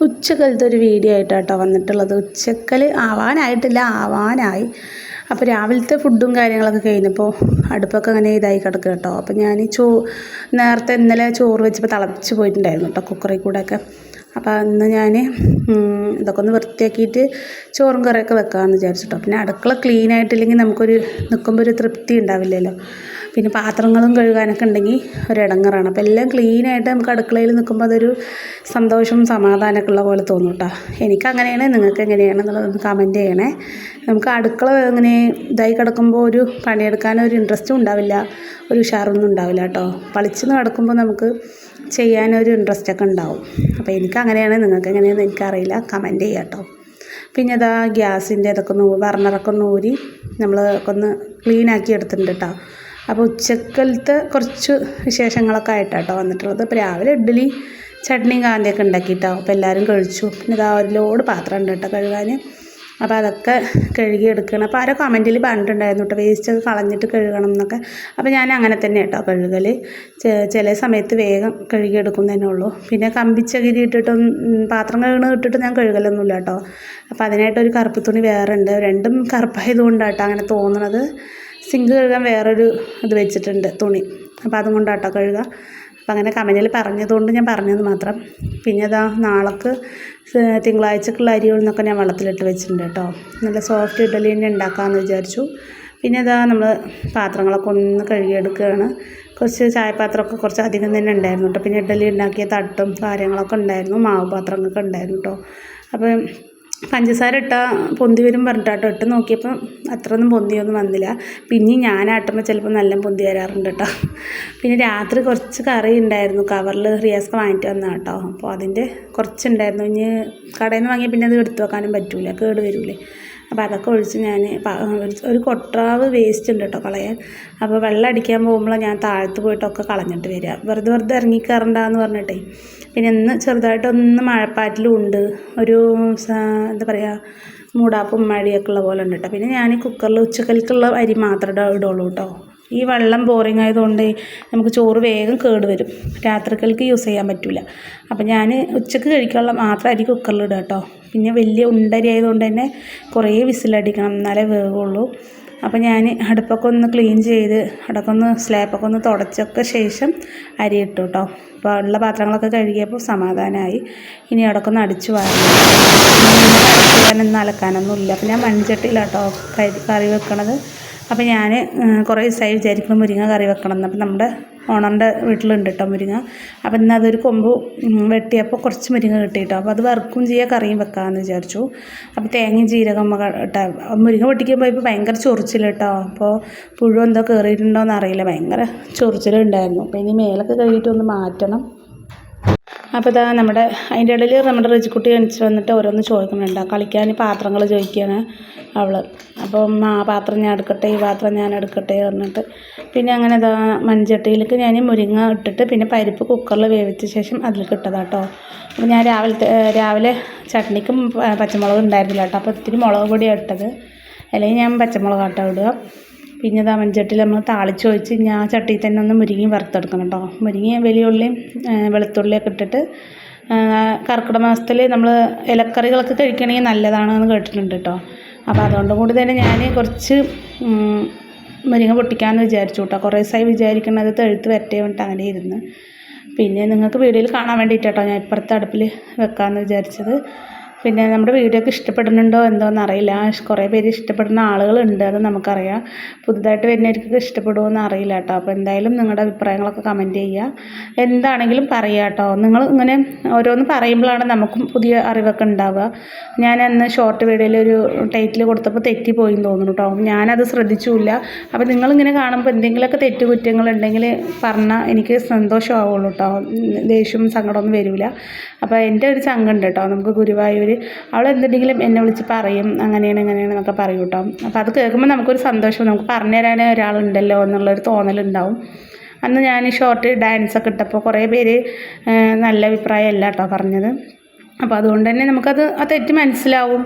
ഉച്ചക്കലത്തെ ഒരു വീഡിയോ ആയിട്ടാട്ടോ വന്നിട്ടുള്ളത്. ഉച്ചക്കൽ ആവാനായി. അപ്പോൾ രാവിലത്തെ ഫുഡും കാര്യങ്ങളൊക്കെ കഴിഞ്ഞപ്പോൾ അടുപ്പൊക്കെ അങ്ങനെ ഇതായി കിടക്കുക കേട്ടോ. അപ്പോൾ ഞാൻ നേരത്തെ ഇന്നലെ ചോറ് വെച്ചപ്പോൾ തിളച്ച് പോയിട്ടുണ്ടായിരുന്നു കേട്ടോ കുക്കറിൽ കൂടെയൊക്കെ. അപ്പോൾ അന്ന് ഞാൻ ഇതൊക്കെ ഒന്ന് വൃത്തിയാക്കിയിട്ട് ചോറും കറിയൊക്കെ വെക്കാമെന്ന് വിചാരിച്ചിട്ടോ. പിന്നെ അടുക്കള ക്ലീൻ ആയിട്ടില്ലെങ്കിൽ നമുക്കൊരു നിൽക്കുമ്പോൾ ഒരു തൃപ്തി ഉണ്ടാവില്ലല്ലോ. പിന്നെ പാത്രങ്ങളും കഴുകാനൊക്കെ ഉണ്ടെങ്കിൽ ഒരിടങ്ങറാണ്. അപ്പോൾ എല്ലാം ക്ലീനായിട്ട് നമുക്ക് അടുക്കളയിൽ നിൽക്കുമ്പോൾ അതൊരു സന്തോഷവും സമാധാനമൊക്കെ ഉള്ള പോലെ തോന്നും കേട്ടോ. എനിക്കങ്ങനെയാണ്, നിങ്ങൾക്ക് എങ്ങനെയാണെന്നുള്ളതൊന്ന് കമൻറ്റ് ചെയ്യണേ. നമുക്ക് അടുക്കള ഇങ്ങനെ ഇതായി കിടക്കുമ്പോൾ ഒരു പണിയെടുക്കാനൊരു ഇൻട്രസ്റ്റും ഉണ്ടാവില്ല, ഒരു ഉഷാറൊന്നും ഉണ്ടാവില്ല കേട്ടോ. പളിച്ചെന്ന് കിടക്കുമ്പോൾ നമുക്ക് ചെയ്യാനൊരു ഇൻട്രസ്റ്റൊക്കെ ഉണ്ടാവും. അപ്പോൾ എനിക്കങ്ങനെയാണ്, നിങ്ങൾക്ക് എങ്ങനെയാണെന്ന് എനിക്കറിയില്ല, കമൻറ്റ് ചെയ്യാം കേട്ടോ. പിന്നെ അതാ ഗ്യാസിൻ്റെ ഇതൊക്കെ ബർണറൊക്കെ ഒന്ന് ഊരി നമ്മൾ ഒന്ന് ക്ലീനാക്കി എടുത്തിട്ടുണ്ട് കേട്ടോ. അപ്പോൾ ഉച്ചക്കലത്തെ കുറച്ച് വിശേഷങ്ങളൊക്കെ ആയിട്ടാട്ടോ വന്നിട്ടുള്ളത്. ഇപ്പോൾ രാവിലെ ഇഡ്ഡലി ചട്നിയും കാന്തിയൊക്കെ ഉണ്ടാക്കിയിട്ടോ. അപ്പോൾ എല്ലാവരും കഴിച്ചു. പിന്നെ ഇതാ ഒരു ലോഡ് പാത്രം ഉണ്ട് കേട്ടോ കഴുകാൻ. അപ്പോൾ അതൊക്കെ കഴുകി എടുക്കണം. അപ്പോൾ ആരോ കമൻറ്റിൽ പറഞ്ഞിട്ടുണ്ടായിരുന്നു കേട്ടോ വേസ്റ്റൊക്കെ കളഞ്ഞിട്ട് കഴുകണം എന്നൊക്കെ. അപ്പോൾ ഞാൻ അങ്ങനെ തന്നെ കേട്ടോ കഴുകൽ. ചില സമയത്ത് വേഗം കഴുകിയെടുക്കും തന്നെ ഉള്ളൂ. പിന്നെ കമ്പിച്ചകിരി പാത്രം കഴുകണ ഇട്ടിട്ട് ഞാൻ കഴുകലൊന്നുമില്ല കേട്ടോ. അപ്പോൾ അതിനായിട്ടൊരു കറുപ്പ് തുണി വേറെ ഉണ്ട്. രണ്ടും കറുപ്പായതുകൊണ്ടാട്ടോ അങ്ങനെ തോന്നണത്. സിങ്ക് കഴുകാൻ വേറൊരു ഇത് വെച്ചിട്ടുണ്ട് തുണി. അപ്പോൾ അതും കൊണ്ടാട്ടോ കഴുകുക. അപ്പോൾ അങ്ങനെ കമൻറ്റിൽ പറഞ്ഞതുകൊണ്ട് ഞാൻ പറഞ്ഞത് മാത്രം. പിന്നെ അതാ നാളേക്ക് തിങ്കളാഴ്ചക്കുള്ള അരി ഉഴുന്നൊക്കെ ഞാൻ വെള്ളത്തിലിട്ട് വെച്ചിട്ടുണ്ട് കേട്ടോ. നല്ല സോഫ്റ്റ് ഇഡ്ഡലി തന്നെ ഉണ്ടാക്കാമെന്ന് വിചാരിച്ചു. പിന്നെ അതാ നമ്മൾ പാത്രങ്ങളൊക്കെ ഒന്ന് കഴുകിയെടുക്കുകയാണ്. കുറച്ച് ചായപാത്രമൊക്കെ കുറച്ച് അധികം തന്നെ ഉണ്ടായിരുന്നു കേട്ടോ. പിന്നെ ഇഡ്ഡലി ഉണ്ടാക്കിയ തട്ടും കാര്യങ്ങളൊക്കെ ഉണ്ടായിരുന്നു, മാവ് പാത്രങ്ങളൊക്കെ ഉണ്ടായിരുന്നു കേട്ടോ. അപ്പം പഞ്ചസാര ഇട്ടാൽ പൊന്തി വരും പറഞ്ഞിട്ടാട്ടോ ഇട്ട് നോക്കിയപ്പം അത്രയൊന്നും പൊന്തിയൊന്നും വന്നില്ല. പിന്നെ ഞാനാട്ടുമ്പോൾ ചിലപ്പോൾ നല്ല പൊന്തി വരാറുണ്ട് കേട്ടോ. പിന്നെ രാത്രി കുറച്ച് കറി ഉണ്ടായിരുന്നു, കവറിൽ റിയാസ്ക്ക് വാങ്ങിയിട്ട് വന്നാൽ കേട്ടോ. അപ്പോൾ അതിൻ്റെ കുറച്ചുണ്ടായിരുന്നു. ഇനി കടയിൽ നിന്ന് വാങ്ങിയാൽ പിന്നെ അത് എടുത്തു വെക്കാനും പറ്റില്ല, കേട് വരില്ലേ. അപ്പോൾ അതൊക്കെ ഒഴിച്ച് ഞാൻ ഒരു കൊട്ടാവ് വേസ്റ്റ് ഉണ്ട് കേട്ടോ കളയാൻ. അപ്പോൾ വെള്ളം അടിക്കാൻ പോകുമ്പോൾ ഞാൻ താഴത്ത് പോയിട്ടൊക്കെ കളഞ്ഞിട്ട് വരിക, വെറുതെ ഇറങ്ങിക്കയറണ്ടെന്ന് പറഞ്ഞിട്ടേ. പിന്നെ ഇന്ന് ചെറുതായിട്ടൊന്ന് മഴപ്പാറ്റിലും ഉണ്ട്, ഒരു എന്താ പറയുക മൂടാപ്പും മഴയൊക്കെ ഉള്ള പോലെ ഉണ്ട് കേട്ടോ. പിന്നെ ഞാൻ കുക്കറിൽ ഉച്ചക്കൽക്കുള്ള അരി മാത്രമേ ഇടുള്ളൂ കേട്ടോ. ഈ വെള്ളം ബോറിങ് ആയതുകൊണ്ട് നമുക്ക് ചോറ് വേഗം കേട് വരും, രാത്രിക്കൽക്ക് യൂസ് ചെയ്യാൻ പറ്റില്ല. അപ്പോൾ ഞാൻ ഉച്ചക്ക് കഴിക്കാനുള്ള മാത്രം അരി കുക്കറിലിടുക കേട്ടോ. പിന്നെ വലിയ ഉണ്ടരി ആയതുകൊണ്ട് തന്നെ കുറേ വിസിലടിക്കണം, എന്നാലേ വേവുള്ളൂ. അപ്പോൾ ഞാൻ അടുപ്പൊക്കെ ഒന്ന് ക്ലീൻ ചെയ്ത് അടക്കം ഒന്ന് സ്ലാപ്പൊക്കെ ഒന്ന് തുടച്ചൊക്കെ ശേഷം അരി ഇട്ടു കേട്ടോ. അപ്പോൾ ഉള്ള പാത്രങ്ങളൊക്കെ കഴുകിയപ്പോൾ സമാധാനമായി. ഇനി അടക്കം ഒന്ന് അടിച്ചു വാരാനൊന്നും അലക്കാനൊന്നും ഇല്ല. അപ്പോൾ ഞാൻ മൺചട്ടിയിലാട്ടോ കറി വെക്കണത്. അപ്പോൾ ഞാൻ കുറേ ദിവസമായി വിചാരിക്കണം മുരിങ്ങ കറി വെക്കണം എന്ന്. അപ്പോൾ നമ്മുടെ ഓണറിൻ്റെ വീട്ടിലുണ്ട് കേട്ടോ മുരിങ്ങ. അപ്പോൾ ഇന്ന് അതൊരു കൊമ്പ് വെട്ടിയപ്പോൾ കുറച്ച് മുരിങ്ങ കിട്ടി കേട്ടോ. അപ്പോൾ അത് വറുക്കും ചെയ്യുക, കറിയും വെക്കാമെന്ന് വിചാരിച്ചു. അപ്പോൾ തേങ്ങയും ജീരകം ഇട്ടാ മുരിങ്ങ പൊട്ടിക്കുമ്പോൾ ഇപ്പോൾ ഭയങ്കര ചൊറിച്ചിൽ കേട്ടോ. അപ്പോൾ പുഴു എന്തോ കയറിയിട്ടുണ്ടോയെന്ന് അറിയില്ല, ഭയങ്കര ചൊറിച്ചിലുണ്ടായിരുന്നു. അപ്പോൾ ഇനി മേലൊക്കെ കഴുകിയിട്ടൊന്ന് മാറ്റണം. അപ്പോൾ ഇതാ അതിൻ്റെ ഇടയിൽ നമ്മുടെ റിജിക്കുട്ടി എണിച്ച് വന്നിട്ട് ഓരോന്ന് ചോദിക്കുന്നുണ്ട്. കളിക്കാൻ പാത്രങ്ങൾ ചോദിക്കുകയാണ് അവൾ. അപ്പം ആ പാത്രം ഞാൻ എടുക്കട്ടെ, ഈ പാത്രം ഞാൻ എടുക്കട്ടെ പറഞ്ഞിട്ട്. പിന്നെ അങ്ങനെ ഇതാ മൺചട്ടിയിലേക്ക് ഞാൻ മുരിങ്ങ ഇട്ടിട്ട് പിന്നെ പരിപ്പ് കുക്കറിൽ വേവിച്ച ശേഷം അതിലേക്ക് ഇട്ടതാട്ടോ. അപ്പോൾ ഞാൻ രാവിലെ ചട്നിക്കും പച്ചമുളക് ഉണ്ടായിരുന്നില്ല കേട്ടോ. അപ്പോൾ ഇത്തിരി മുളക് പൊടിയാണ് ഇട്ടത്, അല്ലെങ്കിൽ ഞാൻ പച്ചമുളകാട്ടോ ഇടുക. പിന്നെ ഇതാ മൺചട്ടിയിൽ നമ്മൾ താളിച്ച് ഒഴിച്ച് ഞാൻ ചട്ടിയിൽ തന്നെ ഒന്ന് മുരിങ്ങയും വറുത്തെടുക്കണം കേട്ടോ. മുരിങ്ങയും വലിയ ഉള്ളിയും വെളുത്തുള്ളിയൊക്കെ ഇട്ടിട്ട് കർക്കിടക മാസത്തിൽ നമ്മൾ ഇലക്കറികളൊക്കെ കഴിക്കണമെങ്കിൽ നല്ലതാണെന്ന് കേട്ടിട്ടുണ്ട് കേട്ടോ. അപ്പോൾ അതുകൊണ്ട് കൂടി തന്നെ ഞാൻ കുറച്ച് മുരിങ്ങ പൊട്ടിക്കാമെന്ന് വിചാരിച്ചു കേട്ടോ. കുറേ ദിവസമായി വിചാരിക്കുന്നത് തെഴുത്ത് വരട്ടേ വേണ്ടിയിട്ട് അങ്ങനെ ഇരുന്ന്. പിന്നെ നിങ്ങൾക്ക് വീഡിയോയിൽ കാണാൻ വേണ്ടിയിട്ടോ ഞാൻ ഇപ്പുറത്തെ അടുപ്പിൽ വെക്കാമെന്ന് വിചാരിച്ചത്. പിന്നെ നമ്മുടെ വീഡിയോ ഒക്കെ ഇഷ്ടപ്പെടുന്നുണ്ടോ എന്തോന്ന് അറിയില്ല. കുറേ പേര് ഇഷ്ടപ്പെടുന്ന ആളുകളുണ്ട്, അത് നമുക്കറിയാം. പുതുതായിട്ട് വരുന്നവർക്കൊക്കെ ഇഷ്ടപ്പെടുമോയെന്ന് അറിയില്ല കേട്ടോ. അപ്പോൾ എന്തായാലും നിങ്ങളുടെ അഭിപ്രായങ്ങളൊക്കെ കമൻറ്റ് ചെയ്യുക, എന്താണെങ്കിലും പറയുക കേട്ടോ. നിങ്ങൾ ഇങ്ങനെ ഓരോന്ന് പറയുമ്പോഴാണ് നമുക്കും പുതിയ അറിവൊക്കെ ഉണ്ടാവുക. ഞാൻ അന്ന് ഷോർട്ട് വീഡിയോയിൽ ഒരു ടൈറ്റിൽ കൊടുത്തപ്പോൾ തെറ്റിപ്പോയെന്ന് തോന്നുന്നു കേട്ടോ. ഞാനത് ശ്രദ്ധിച്ചില്ല. അപ്പോൾ നിങ്ങളിങ്ങനെ കാണുമ്പോൾ എന്തെങ്കിലുമൊക്കെ തെറ്റുകുറ്റങ്ങളുണ്ടെങ്കിൽ പറഞ്ഞാൽ എനിക്ക് സന്തോഷമാവുള്ളൂ കേട്ടോ, ദേഷ്യവും സങ്കടമൊന്നും വരില്ല. അപ്പോൾ എൻ്റെ ഒരു ചങ്കുണ്ട് കേട്ടോ, നമുക്ക് ഗുരുവായൂർ അവൾ എന്തെങ്കിലും എന്നെ വിളിച്ച് പറയും, അങ്ങനെയാണ് ഇങ്ങനെയാണെന്നൊക്കെ പറയും കേട്ടോ. അപ്പോൾ അത് കേൾക്കുമ്പോൾ നമുക്കൊരു സന്തോഷം, നമുക്ക് പറഞ്ഞു തരാൻ ഒരാളുണ്ടല്ലോ എന്നുള്ളൊരു തോന്നലുണ്ടാവും. അന്ന് ഞാൻ ഷോർട്ട് ഡാൻസൊക്കെ ഇട്ടപ്പോൾ കുറേ പേര് നല്ല അഭിപ്രായമല്ല കേട്ടോ പറഞ്ഞത്. അപ്പോൾ അതുകൊണ്ട് തന്നെ നമുക്കത് ആ തെറ്റ് മനസ്സിലാവും,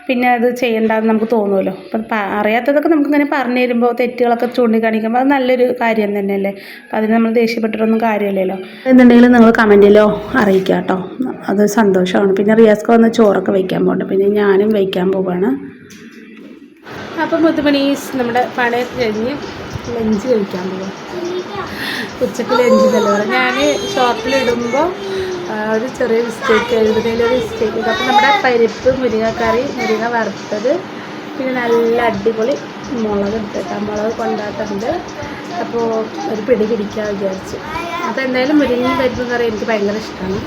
പിന്നെ അത് ചെയ്യേണ്ടതെന്ന് നമുക്ക് തോന്നുമല്ലോ. അപ്പം അറിയാത്തതൊക്കെ നമുക്കിങ്ങനെ പറഞ്ഞു തരുമ്പോൾ തെറ്റുകളൊക്കെ ചൂണ്ടിക്കാണിക്കുമ്പോൾ അത് നല്ലൊരു കാര്യം തന്നെയല്ലേ. അപ്പം അതിന് നമ്മൾ ദേഷ്യപ്പെട്ടിട്ടൊന്നും കാര്യമില്ലല്ലോ. എന്നുണ്ടെങ്കിൽ നിങ്ങൾ കമൻറ്റിലോ അറിയിക്കുക കേട്ടോ, അത് സന്തോഷമാണ്. പിന്നെ റിയാസ്ക്ക് വന്ന് ചോറൊക്കെ വയ്ക്കാൻ പോകണ്ട, പിന്നെ ഞാനും വയ്ക്കാൻ പോവുകയാണ്. അപ്പം മുത്തുമണീസ് നമ്മുടെ പണിയൊക്കെ കഴിഞ്ഞ് ലഞ്ച് കഴിക്കാൻ പോകും. ഉച്ചക്ക് ലഞ്ച് എന്നല്ലേ പറയാം. ഞാൻ ഷോർട്ടിലിടുമ്പോൾ ഒരു ചെറിയ മിസ്റ്റേക്ക്, എഴുതുന്നതിലൊരു മിസ്റ്റേക്ക്. അപ്പോൾ നമ്മുടെ പരിപ്പ് മുരിങ്ങക്കറി, മുരിങ്ങ വറുത്തത്, പിന്നെ നല്ല അടിപൊളി മുളക് ഇട്ടിട്ട് മുളക് കൊണ്ടാട്ടമുണ്ട്. അപ്പോൾ ഒരു പിടി പിടിക്കാൻ വിചാരിച്ചു. അപ്പോൾ എന്തായാലും മുരിങ്ങയും പരിപ്പും കറി എനിക്ക് ഭയങ്കര ഇഷ്ടമാണ്.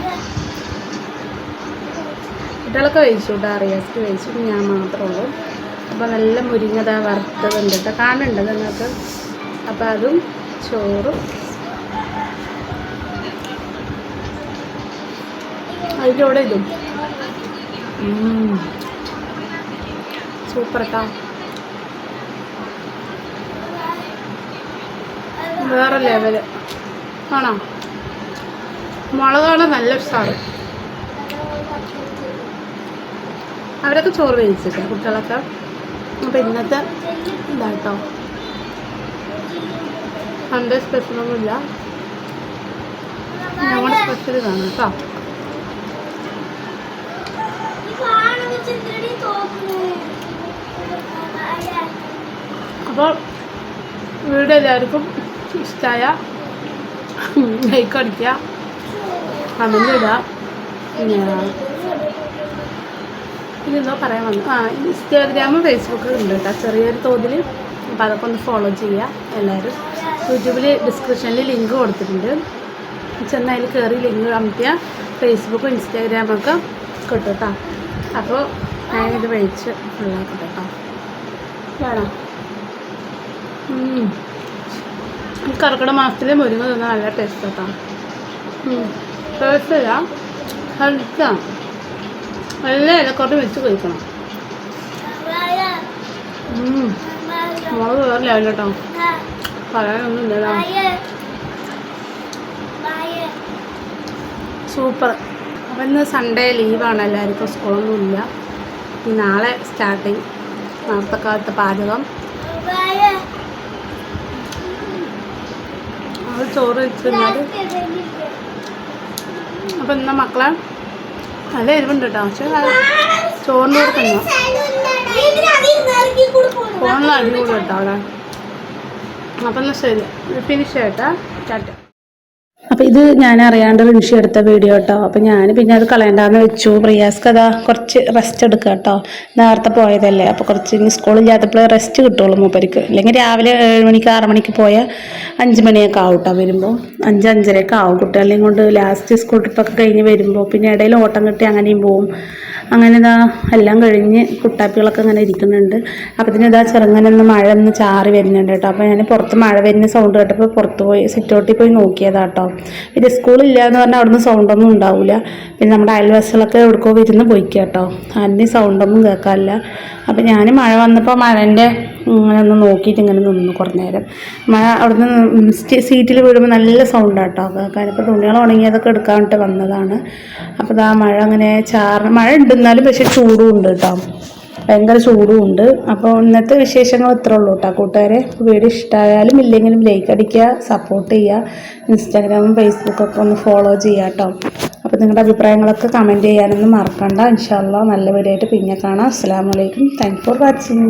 കുട്ടികളൊക്കെ കഴിച്ചു കേട്ടോ, റിയാസ്ക്ക് കഴിച്ചു, ഞാൻ മാത്രമേ ഉള്ളൂ. അപ്പോൾ നല്ല മുരിങ്ങ വറുത്തതുണ്ട് കേട്ടോ, കാണുന്നുണ്ട് നിങ്ങൾക്ക്. അപ്പോൾ അതും ചോറും അതിൻ്റെ കൂടെ ഇതും സൂപ്പർ കേട്ടോ, വേറെ ലെവല് ആണോ. മുളകാണ് നല്ല ഉഷാറ്. അവരൊക്കെ ചോറ് വേവിച്ചിട്ട് കുട്ടികളൊക്കെ. അപ്പോൾ ഇന്നത്തെ ഇതാട്ടോ, സൺഡേ സ്പെഷ്യലൊന്നുമില്ല, ഞങ്ങളുടെ സ്പെഷ്യൽ ഇതാണ് കേട്ടോ. അപ്പോൾ വീഡിയോ എല്ലാവർക്കും ഇഷ്ടമായ ലൈക്ക് അടിക്കുക, കമൻ്റ് ഇടുക. ഇതെന്തോ പറയാൻ വന്നു, ഇൻസ്റ്റാഗ്രാമും ഫേസ്ബുക്കും ഉണ്ട് കേട്ടോ ചെറിയൊരു തോതിൽ. അപ്പോൾ അതൊക്കെ ഒന്ന് ഫോളോ ചെയ്യുക എല്ലാവരും. യൂട്യൂബിൽ ഡിസ്ക്രിപ്ഷനിൽ ലിങ്ക് കൊടുത്തിട്ടുണ്ട്, ചെന്ന് അതിൽ കയറി ലിങ്ക് അമർത്തിയാൽ ഫേസ്ബുക്കും ഇൻസ്റ്റാഗ്രാമൊക്കെ കിട്ടും കേട്ടോ. അപ്പോൾ ഞാനിത് കഴിച്ച് ഫുള്ളാക്കട്ടെ കേട്ടോ. വേണം കർക്കിടക മാസത്തിൽ മുരിങ്ങ തിന്നാൽ നല്ല ടേസ്റ്റ് കേട്ടോ. ടേസ്റ്റില്ല, കഴിക്കാം, എല്ലാ ഇലക്കോട്ടും വെച്ച് കഴിക്കണം. മുളക് വേറെ ലെവൽ കേട്ടോ, പറയാനൊന്നും ഇല്ലല്ലോ, സൂപ്പർ. അപ്പം ഇന്ന് സൺഡേ ലീവാണ് എല്ലാവർക്കും, സ്കൂളൊന്നുമില്ല. നാളെ സ്റ്റാർട്ടിങ്, നാളത്തെ കാലത്തെ പാചകം. അത് ചോറ് വെച്ചിരുന്നാൽ അപ്പം ഇന്ന മക്കളെ നല്ല എരിവുണ്ട് കേട്ടോ, പക്ഷേ ചോറിൻ്റെ കൂടെ തന്നെ ഫോണിൽ അടിപൊളി കേട്ടോ അവിടെ. അപ്പം എന്നാൽ ശരി, ഫിനിഷ് ആയിട്ടാ, ടാറ്റ. അപ്പോൾ ഇത് ഞാൻ അറിയാണ്ട് റിൻഷി എടുത്ത വീഡിയോ കേട്ടോ. അപ്പോൾ ഞാൻ പിന്നെ അത് കളയണ്ടാന്ന് വെച്ചു. റിയാസ്ക്ക് അതാ കുറച്ച് റെസ്റ്റ് എടുക്കുക കേട്ടോ, നേരത്തെ പോയതല്ലേ. അപ്പോൾ കുറച്ച് ഇനി സ്കൂളില്ലാത്തപ്പോൾ റെസ്റ്റ് കിട്ടുള്ളൂ മൂപ്പർക്ക്. അല്ലെങ്കിൽ രാവിലെ 7 മണിക്ക് 6 മണിക്ക് പോയാൽ 5 മണിയൊക്കെ ആവും കേട്ടോ വരുമ്പോൾ, 5-5:30 ആവും. കുട്ടികളെയും കൊണ്ട് ലാസ്റ്റ് സ്കൂൾ ട്രിപ്പൊക്കെ കഴിഞ്ഞ് വരുമ്പോൾ പിന്നെ ഇടയിൽ ഓട്ടം കിട്ടി അങ്ങനെയും പോവും. അങ്ങനെ ഇതാ എല്ലാം കഴിഞ്ഞ് കുട്ടാപ്പികളൊക്കെ അങ്ങനെ ഇരിക്കുന്നുണ്ട്. അപ്പോൾ ഇതാ ചെറുങ്ങനെ മഴ ഒന്ന് ചാറി വരുന്നുണ്ട് കേട്ടോ. അപ്പോൾ ഞാൻ പുറത്ത് മഴ വരുന്ന സൗണ്ട് കേട്ടപ്പോൾ പുറത്ത് പോയി സിറ്റൗട്ടിൽ പോയി നോക്കിയതാ കേട്ടോ. പിന്നെ സ്കൂളില്ല എന്ന് പറഞ്ഞാൽ അവിടുന്ന് സൗണ്ടൊന്നും ഉണ്ടാവില്ല. പിന്നെ നമ്മുടെ അയൽവാസികളൊക്കെ എവിടേക്കോ വിരുന്ന് പോയിക്കുക കേട്ടോ, അതിന് സൗണ്ടൊന്നും കേൾക്കാറില്ല. അപ്പോൾ ഞാൻ മഴ വന്നപ്പോൾ മഴേൻ്റെ ഇങ്ങനെ ഒന്ന് നോക്കിയിട്ട് ഇങ്ങനെ നിന്നു കുറച്ച് നേരം. മഴ അവിടുന്ന് സീറ്റിൽ വീഴുമ്പോൾ നല്ല സൗണ്ടാണ് കേട്ടോ കേൾക്കാൻ. ഇപ്പോൾ തുണികൾ ഉണങ്ങിയതൊക്കെ എടുക്കാൻ വേണ്ടിയിട്ട് വന്നതാണ്. അപ്പോൾ ആ മഴ അങ്ങനെ മഴ ഉണ്ടെന്നാലും പക്ഷേ ചൂടും ഉണ്ട് കേട്ടോ, ഭയങ്കര ചൂടും ഉണ്ട്. അപ്പോൾ ഇന്നത്തെ വിശേഷങ്ങൾ ഇത്രേ ഉള്ളൂ കേട്ടോ കൂട്ടുകാരെ. വീഡിയോ ഇഷ്ടമായാലും ഇല്ലെങ്കിലും ലൈക്ക് അടിക്കുക, സപ്പോർട്ട് ചെയ്യുക, ഇൻസ്റ്റാഗ്രാമും ഫേസ്ബുക്കൊക്കെ ഒന്ന് ഫോളോ ചെയ്യുക കേട്ടോ. അപ്പോൾ നിങ്ങളുടെ അഭിപ്രായങ്ങളൊക്കെ കമൻറ്റ് ചെയ്യാനൊന്നും മറക്കണ്ട. ഇൻഷാ അല്ലാഹ് നല്ല വീഡിയോ ആയിട്ട് പിന്നെ കാണാം. അസ്സലാമു അലൈക്കും, താങ്ക്സ് ഫോർ വാച്ചിങ്.